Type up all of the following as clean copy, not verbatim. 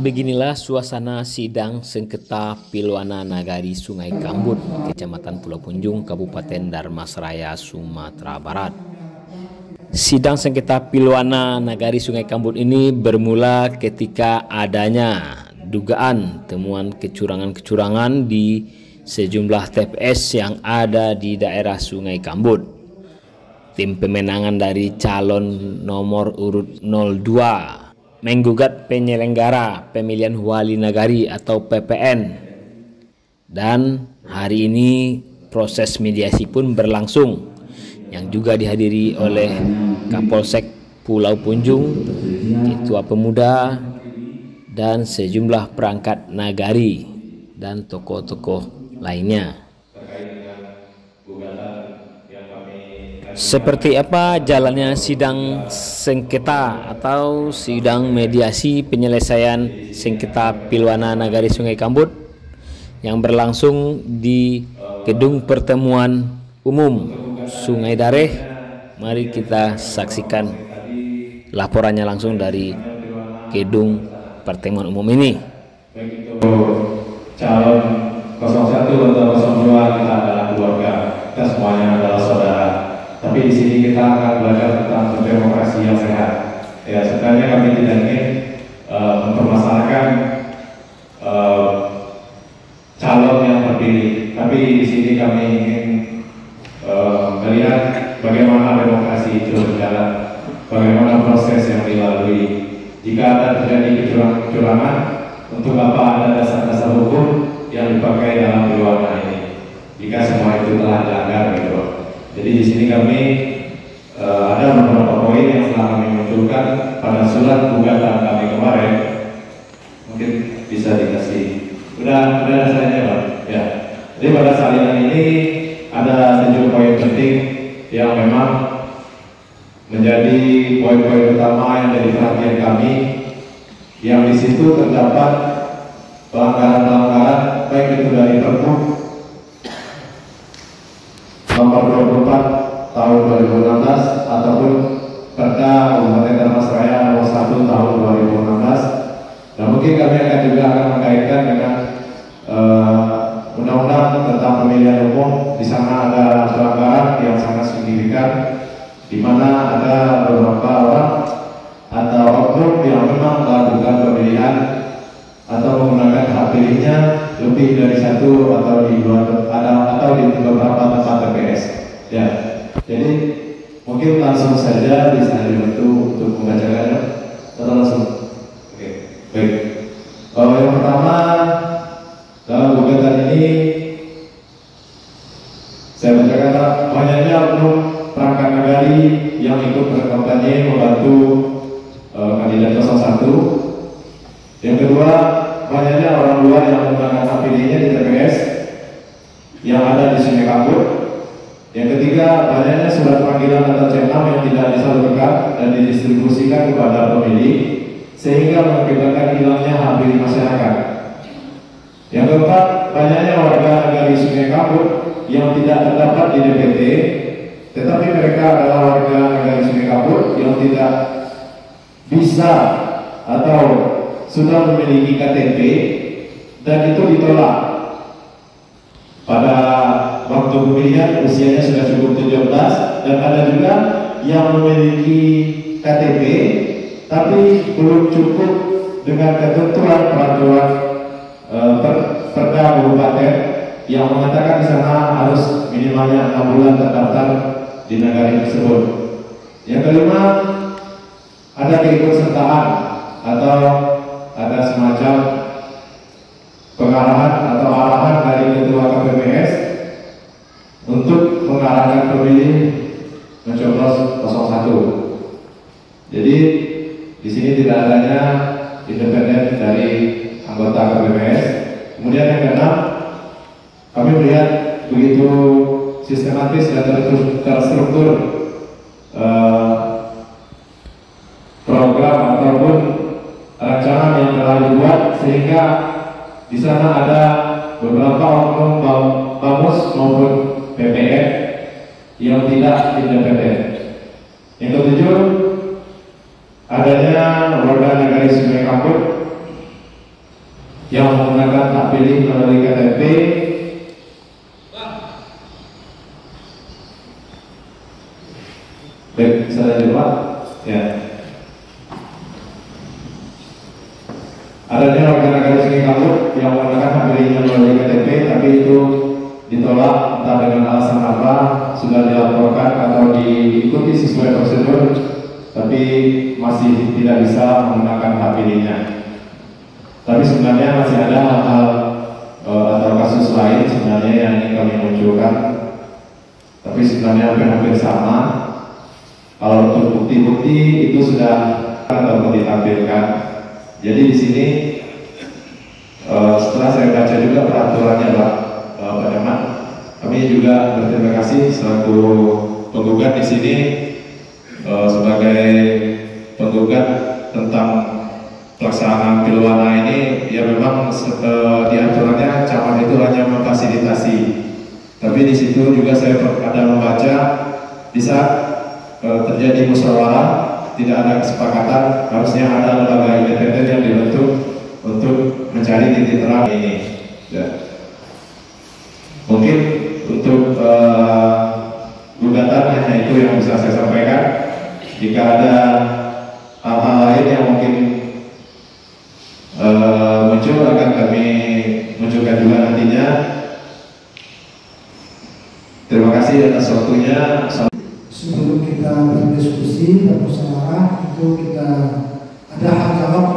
Beginilah suasana sidang sengketa Pilwana Nagari Sungai Kambut, Kecamatan Pulau Punjung, Kabupaten Dharmasraya, Sumatera Barat. Sidang sengketa Pilwana Nagari Sungai Kambut ini bermula ketika adanya dugaan temuan kecurangan-kecurangan di sejumlah TPS yang ada di daerah Sungai Kambut. Tim pemenangan dari calon nomor urut 02 menggugat penyelenggara pemilihan wali nagari atau PPN, dan hari ini proses mediasi pun berlangsung yang juga dihadiri oleh Kapolsek Pulau Punjung, Ketua Pemuda, dan sejumlah perangkat nagari dan tokoh-tokoh lainnya. Seperti apa jalannya sidang sengketa atau sidang mediasi penyelesaian sengketa Pilwana Nagari Sungai Kambut yang berlangsung di Gedung Pertemuan Umum Sungai Dareh? Mari kita saksikan laporannya langsung dari Gedung Pertemuan Umum ini. Begitu calon 01 atau 02 kita adalah keluarga, kita semuanya adalah saudara. Tapi di sini kita akan belajar tentang berdemokrasi yang sehat. Ya, sebenarnya kami tidak ingin mempermasalahkan calon yang terpilih, tapi di sini kami ingin melihat bagaimana demokrasi itu berjalan, bagaimana proses yang dilalui. Jika ada terjadi kecurangan, untuk apa ada dasar-dasar hukum yang dipakai dalam Pilwana ini? Jika semua itu telah dilanggar, gitu. Jadi di sini kami ada beberapa poin yang telah kami munculkan pada surat gugatan kami kemarin. Mungkin bisa dikasih. Udah ada salahnya, Pak. Ya. Jadi pada salinan ini ada 7 poin penting yang memang menjadi poin-poin utama yang jadi perhatian kami, yang di situ terdapat pelanggaran-pelanggaran baik itu dari Perpu nomor 24 tahun 2016 ataupun Perda Kabupaten Dharmasraya nomor 1 tahun 2016. Dan mungkin kami juga akan mengaitkan dengan undang-undang tentang pemilihan umum. Di sana ada pelanggaran yang sangat signifikan, di mana ada beberapa orang atau oknum yang memang melakukan pemilihan atau menggunakan hak pilihnya lebih dari satu atau di beberapa tempat TPS. Ya, jadi mungkin langsung saja bisa dibantu untuk membacakannya atau langsung. Oke, baik. Yang pertama, dalam gugatan ini saya bacakan banyaknya oknum perangkat nagari yang ikut berkampanye membantu kandidat 01. Yang kedua, banyaknya orang luar yang menggunakan hak pilihnya di TPS yang ada di Sungai Kambut. Yang ketiga, banyaknya surat panggilan atau C6 yang tidak disalurkan dan didistribusikan kepada pemilih sehingga mengakibatkan hilangnya hak pilih masyarakat. Yang keempat, banyaknya warga nagari Sungai Kambut yang tidak terdapat di DPT, tetapi mereka adalah warga nagari Sungai Kambut yang tidak bisa atau sudah memiliki KTP dan itu ditolak pada waktu pemilihan, usianya sudah cukup 17, dan ada juga yang memiliki KTP tapi belum cukup dengan ketentuan peraturan Perda Kabupaten yang mengatakan di sana harus minimalnya 6 bulan terdaftar di negara tersebut. Yang kelima, ada keikutsertaan atau ada semacam pengarahan atau arahan dari ketua KPPS untuk mengarahkan pemilih mencoblos 01. Jadi di sini tidak adanya independen dari anggota KPPS. Kemudian yang keenam, kami melihat begitu sistematis dan terstruktur program ataupun rancangan yang telah dibuat, sehingga di sana ada beberapa oknum BAMUS maupun PPN yang tidak independen. Yang ketujuh, adanya warga nagari Sungai Kambut yang menggunakan hak pilih melalui KTP baik saya di luar ya. Adanya warga negara Sungai Kambut yang menggunakan hak pilihnya melalui KTP tapi itu ditolak entah dengan alasan apa, sudah dilaporkan atau diikuti sesuai prosedur tapi masih tidak bisa menggunakan hak pilihnya. Tapi sebenarnya masih ada hal-hal atau kasus lain sebenarnya yang ingin kami munculkan, tapi sebenarnya hampir sama. Kalau untuk bukti-bukti itu sudah ataupun ditampilkan. Jadi di sini setelah saya baca juga peraturannya Pak Camat, kami juga berterima kasih selaku penggugat di sini sebagai penggugat tentang pelaksanaan Pilwana ini. Ya memang di aturannya camat itu hanya memfasilitasi, tapi di situ juga saya ada membaca di saat terjadi musyawarah tidak ada kesepakatan, harusnya ada lembaga independen yang dibentuk untuk mencari titik terang ini. Ya. Mungkin untuk gugatan hanya itu yang bisa saya sampaikan. Jika ada hal-hal lain yang mungkin muncul akan kami munculkan juga nantinya. Terima kasih atas waktunya. Sebelum kita berdiskusi dan musyawarah itu kita ada hak jawab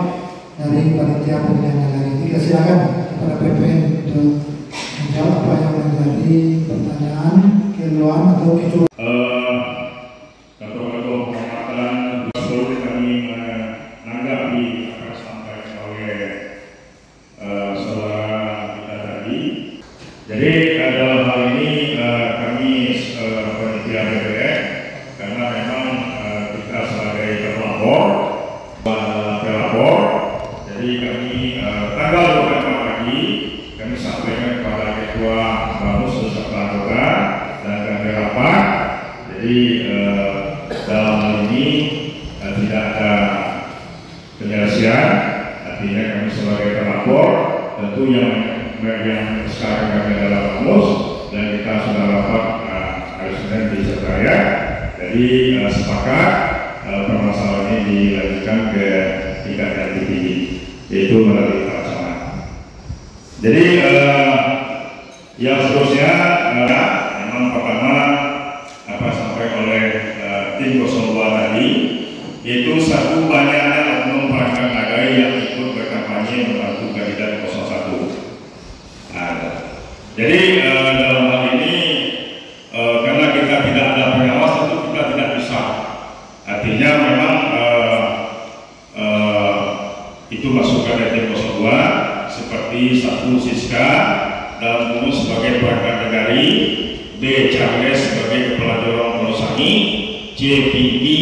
dari panitia pemilihan negara. Jadi silakan kepada PPN untuk menjawab apa yang menjadi pertanyaan, keluhan atau kecuali. Ketua penghormatan seluruh kami menanggapi apa yang disampaikan oleh saudara kita tadi. Jadi dalam hal ini kami panitia PPN, karena memang kita sebagai pelapor, jadi kami tanggal 24 pagi kami sampaikan kepada Ketua Bamus beserta anggota dan kami rapat. Jadi dalam hal ini tidak ada penyelesaian, artinya kami sebagai pelapor tentu yang sekarang kami adalah Bamus dan kita sudah rapat hari Senin di Setraya. Jadi sepakat permasalahan ini dilanjutkan ke tingkat yang tinggi, yaitu melalui pelaksanaan. Jadi yang seterusnya memang pertama apa sampai oleh tim 02 tadi, yaitu satu banyaknya oknum perangkat negara yang ikut berkampanye membantu kandidat 01. Jadi dalam hal ini karena kita tidak ada pengawas, tentu kita tidak bisa. Artinya memang itu masukan dari tim 02 seperti satu Siska dalam umum sebagai perangkat negari, B. Charles sebagai kepala Jorong Wonosangi, C. Pinky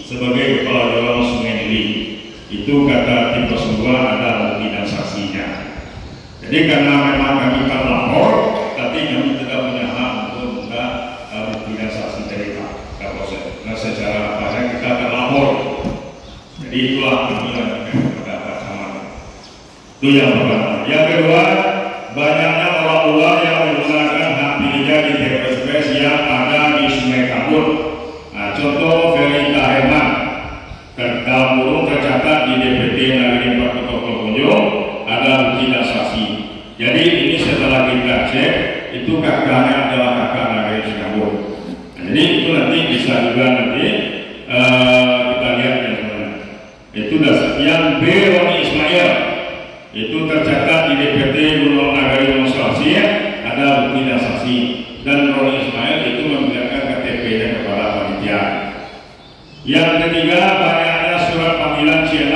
sebagai kepala Jorong Sungai Deli. Itu kata tim 02 ada bukti dan saksinya. Jadi karena memang kami kan lapor, tapi kami tidak punya hak untuk membuka bukti dan saksi dari Kapolsek. Nah secara apanya kita akan lapor. Jadi itulah panggilan kepada Pak Camat. Itu yang pertama. Yang kedua, banyaknya orang-orang yang menggunakan hak pilihnya di TPS yang ada di Sungai Kambut. Nah, contoh Verita Herman dalam burung tercatat di DPT Nagari Pak Ketua ada bukti dan saksi. Jadi ini setelah kita cek, itu kakaknya adalah kakak Nagari Singapura. Nah, jadi itu nanti bisa juga nanti kita lihat yang mana. Itu dasar. Yang B. Roni Ismail itu tercatat di DPT Gunung Nagari Gunung Sulawesi, ada bukti dan saksi. Dan Roni Ismail itu membiarkan KTP-nya kepada panitia. Yang ketiga, banyaknya surat panggilan C6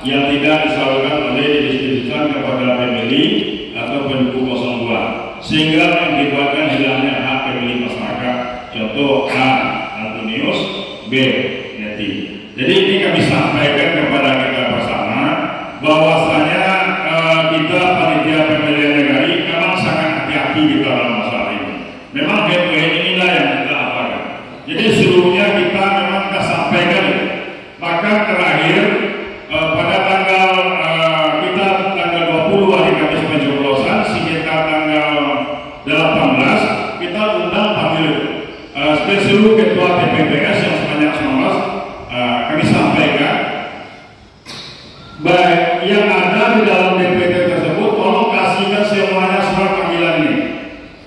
yang tidak disalurkan oleh didistribusikan kepada pemilih atau pendukung 02, sehingga mengakibatkan hilangnya hak pemilih masyarakat. Contoh A. Antonius, B. Neti. Jadi ini kami sampaikan kepada kita bersama bahwasanya kita panitia pemilihan negara memang sangat hati-hati di dalam masalah ini. Memang headline inilah yang kita apakan. Jadi seluruhnya kita memang kita sampaikan. Maka terakhir pada tanggal 20 hari yang ada di dalam DPT tersebut tolong kasihkan semuanya surat panggilan ini.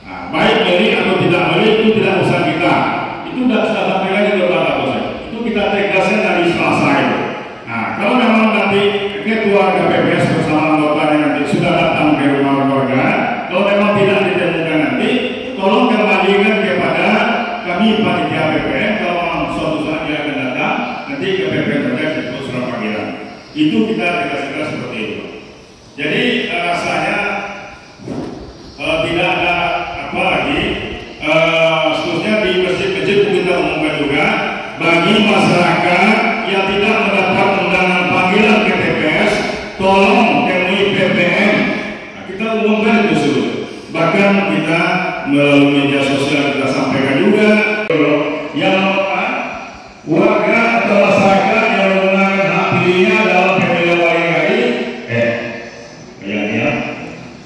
Nah, baik beli atau tidak beli itu tidak usah kita. Itu sudah sampai lagi ke belakang proses. Itu kita tegasnya dari Selasa itu. Nah, kalau memang nanti ketua KPPS bersama anggotanya nanti sudah datang ke rumah warga, kalau memang tidak ditemukan nanti, tolong kembalikan kepada kami panitia PPN. Kalau memang suatu saat dia akan datang, nanti ke PPN terkait itu surat panggilan. Itu kita tegaskan seperti itu. Jadi rasanya tidak ada apa lagi. Khususnya di masjid-masjid kita umumkan juga bagi masyarakat yang tidak mendapat undangan panggilan ke TPS, tolong temui PPN. Nah, kita umumkan itu dulu. Bahkan kita melalui media sosial kita sampaikan juga yang warga atau masyarakat yang menggunakan hak pilihnya dalam pemilihan wali negari,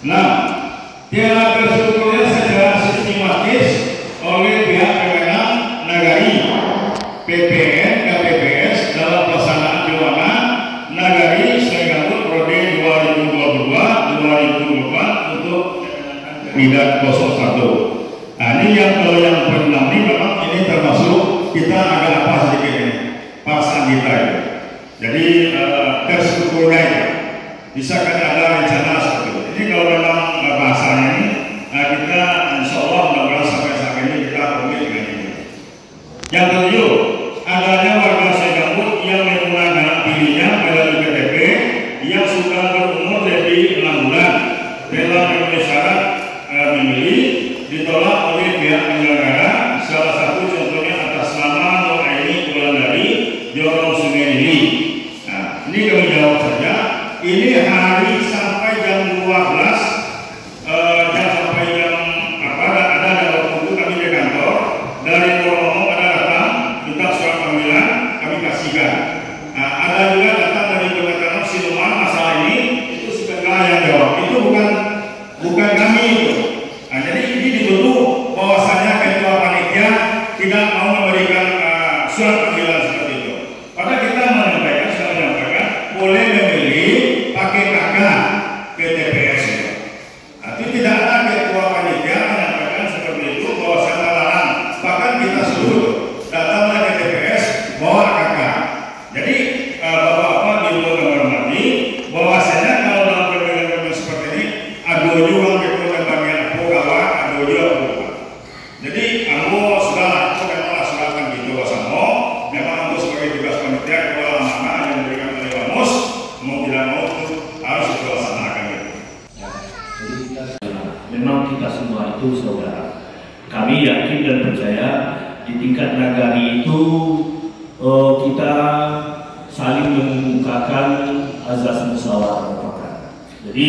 nah, telah terstrukturnya secara sistematis oleh pihak kewenang nagari, PPN, KPPS dalam pelaksanaan Pilwana Nagari Sengkawut Prode 2022-2024 untuk Midat 01. Nah, ini yang kalau yang berenam ini memang ini termasuk kita agak apa sedikit ini pasangan kita itu. Jadi terstrukturnya itu bisa kan ada rencana seperti itu. Ini kalau memang bahasanya ini kita insya Allah mudah-mudahan sampai saat ini kita komit dengan ini. Yang ketujuh, adanya warga Sengkawut yang menggunakan hak pilihnya melalui KTP yang sudah berumur lebih 6 bulan telah memenuhi syarat memilih ditolak oleh pihak penyelenggara. Salah satu contohnya atas nama Nur Aini Wulandari Jorong Sungai Nili. Nah, ini kami jawab saja. Ini hari sampai jam 12, jam sampai jam apa? Ada waktu itu kami di kantor dari Purwono ada datang minta surat panggilan kami kasihkan. Nah, ada juga datang dari Kementerian Siluman masalah ini itu sebenarnya yang jawab. Itu bukan kami itu. Nah, jadi ini dituduh bahwasanya ketua panitia tidak mau memberikan surat panggilan seperti itu. Padahal kita menyampaikan boleh memilih pakai KK ke TPS itu. Nah, itu tidak ada ketua panitia menyampaikan seperti itu bahwasanya larang. Bahkan kita suruh datanglah ke TPS bawa KK. Jadi bapak-bapak di luar menghormati bahwasanya kalau dalam pemilihan seperti ini ada juga ketua bagian pegawai ada juga. Jadi aku sudah akan gitu bersama. Memang aku sebagai tugas panitia kalau mana yang diberikan oleh Bamus mau tidak mau itu harus dilaksanakan gitu. Ya, jadi memang kita semua itu saudara. Kami yakin dan percaya di tingkat nagari itu kita saling mengemukakan azas musyawarah mufakat. Jadi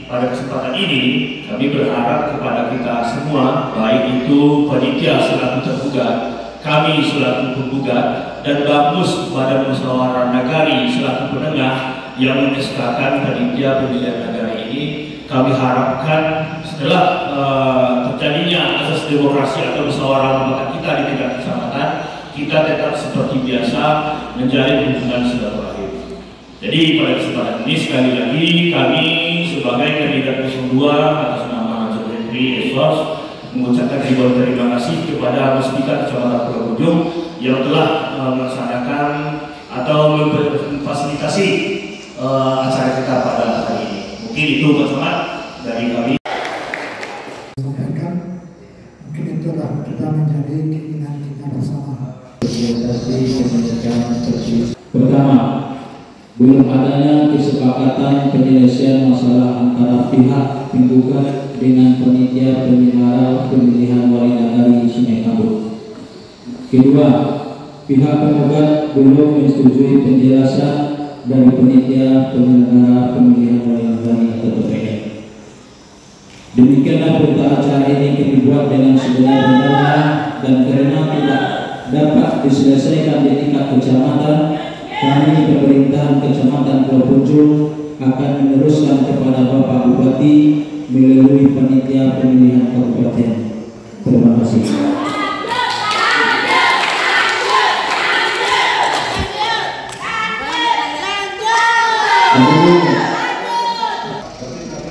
pada kesempatan ini kami berharap kepada kita semua, baik itu panitia selaku tergugat, kami selaku penggugat, dan Bamus Badan Musyawarah Nagari selaku penengah yang mengesahkan panitia pemilihan negara ini. Kami harapkan setelah terjadinya asas demokrasi atau musyawarah mufakat kita di tingkat kecamatan, kita tetap seperti biasa menjalin hubungan silaturahim. Jadi pada kesempatan ini sekali lagi kami sebagai kandidat 02 atas nama Najib Henry Esos mengucapkan ribuan terima kasih kepada Muspika Kecamatan Pulau Bujung yang telah melaksanakan atau memfasilitasi acara kita pada hari ini. Mungkin itu Pak Somad dari kami. Mungkin itulah kita menjadi keinginan kita bersama. Pertama, belum adanya kesepakatan penyelesaian masalah antara pihak penggugat dengan panitia penyelenggara pemilihan wali nagari Sungai Kambut. Kedua, pihak penggugat belum menyetujui penjelasan dari panitia penyelenggara pemilihan wali nagari atau PPN. Demikianlah berita acara ini kami buat dengan sebenar-benarnya dan karena tidak dapat diselesaikan di tingkat kecamatan, kami pemerintahan Kecamatan Pulau Bujung akan meneruskan kepada Bapak Bupati melalui panitia pemilihan kabupaten. Terima kasih.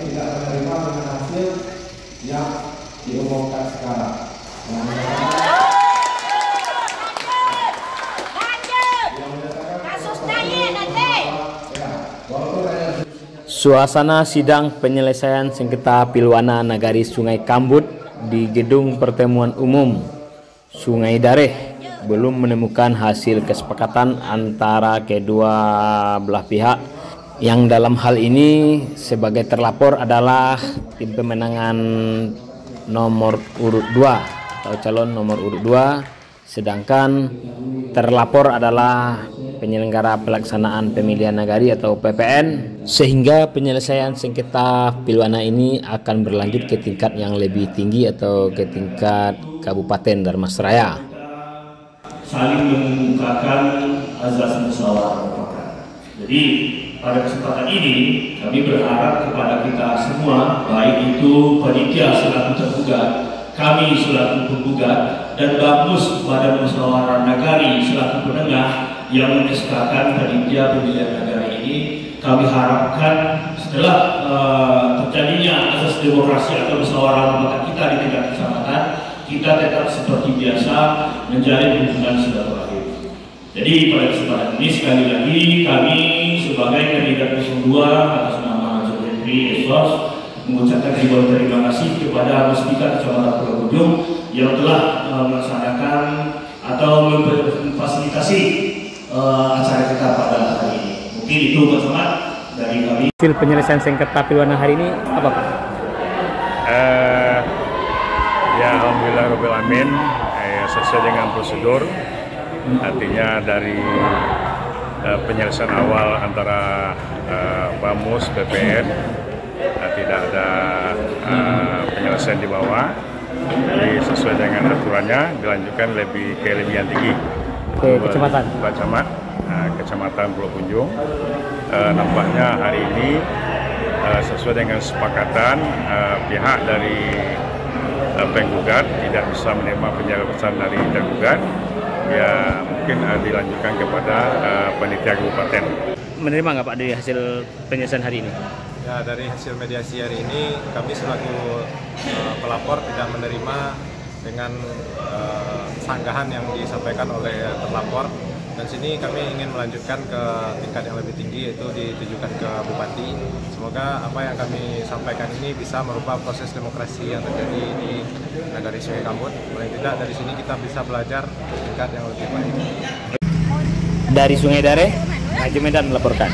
tidak menerima dengan hasil yang diumumkan sekarang. Suasana sidang penyelesaian sengketa Pilwana Nagari Sungai Kambut di Gedung Pertemuan Umum Sungai Dareh belum menemukan hasil kesepakatan antara kedua belah pihak, yang dalam hal ini sebagai terlapor adalah tim pemenangan nomor urut 2 atau calon nomor urut 2, sedangkan terlapor adalah penyelenggara pelaksanaan pemilihan nagari atau PPN, sehingga penyelesaian sengketa Pilwana ini akan berlanjut ke tingkat yang lebih tinggi atau ke tingkat Kabupaten Dharmasraya. Saling mengemukakan azas musyawarah mufakat. Jadi pada kesempatan ini kami berharap kepada kita semua, baik itu panitia selaku tergugat, kami selaku penggugat, dan Bamus Badan Musyawarah Nagari selaku penengah yang mengesahkan panitia pemilihan negara ini. Kami harapkan setelah terjadinya asas demokrasi atau musyawarah mufakat kita di tingkat kecamatan, kita tetap seperti biasa menjalin hubungan silaturahim. Jadi pada kesempatan ini sekali lagi kami sebagai kandidat 02 atas nama Jodhri Esos mengucapkan ribuan terima kasih kepada Muspika Kecamatan Pulau Bujung yang telah melaksanakan atau memfasilitasi acara kita pada hari ini. Mungkin itu Pak Somad dari kami. Hasil penyelesaian sengketa Pilwana hari ini apa Pak? Ya, alhamdulillah rabbil alamin, sesuai dengan prosedur. Artinya dari penyelesaian awal antara Bamus PPN tidak ada penyelesaian di bawah. Jadi sesuai dengan aturannya dilanjutkan ke lebih tinggi ke kecamatan Kecamatan Pulau Punjung. Nampaknya hari ini sesuai dengan kesepakatan pihak dari penggugat tidak bisa menerima penjelasan dari tergugat, ya mungkin dilanjutkan kepada panitia kabupaten. Menerima nggak Pak dari hasil penyelesaian hari ini? Ya, dari hasil mediasi hari ini kami selaku pelapor tidak menerima dengan sanggahan yang disampaikan oleh terlapor, dan sini kami ingin melanjutkan ke tingkat yang lebih tinggi, yaitu ditujukan ke Bupati. Semoga apa yang kami sampaikan ini bisa merubah proses demokrasi yang terjadi di Nagari Sungai Kambut. Paling tidak dari sini kita bisa belajar tingkat yang lebih baik. Dari Sungai Dareh, Haji Medan melaporkan.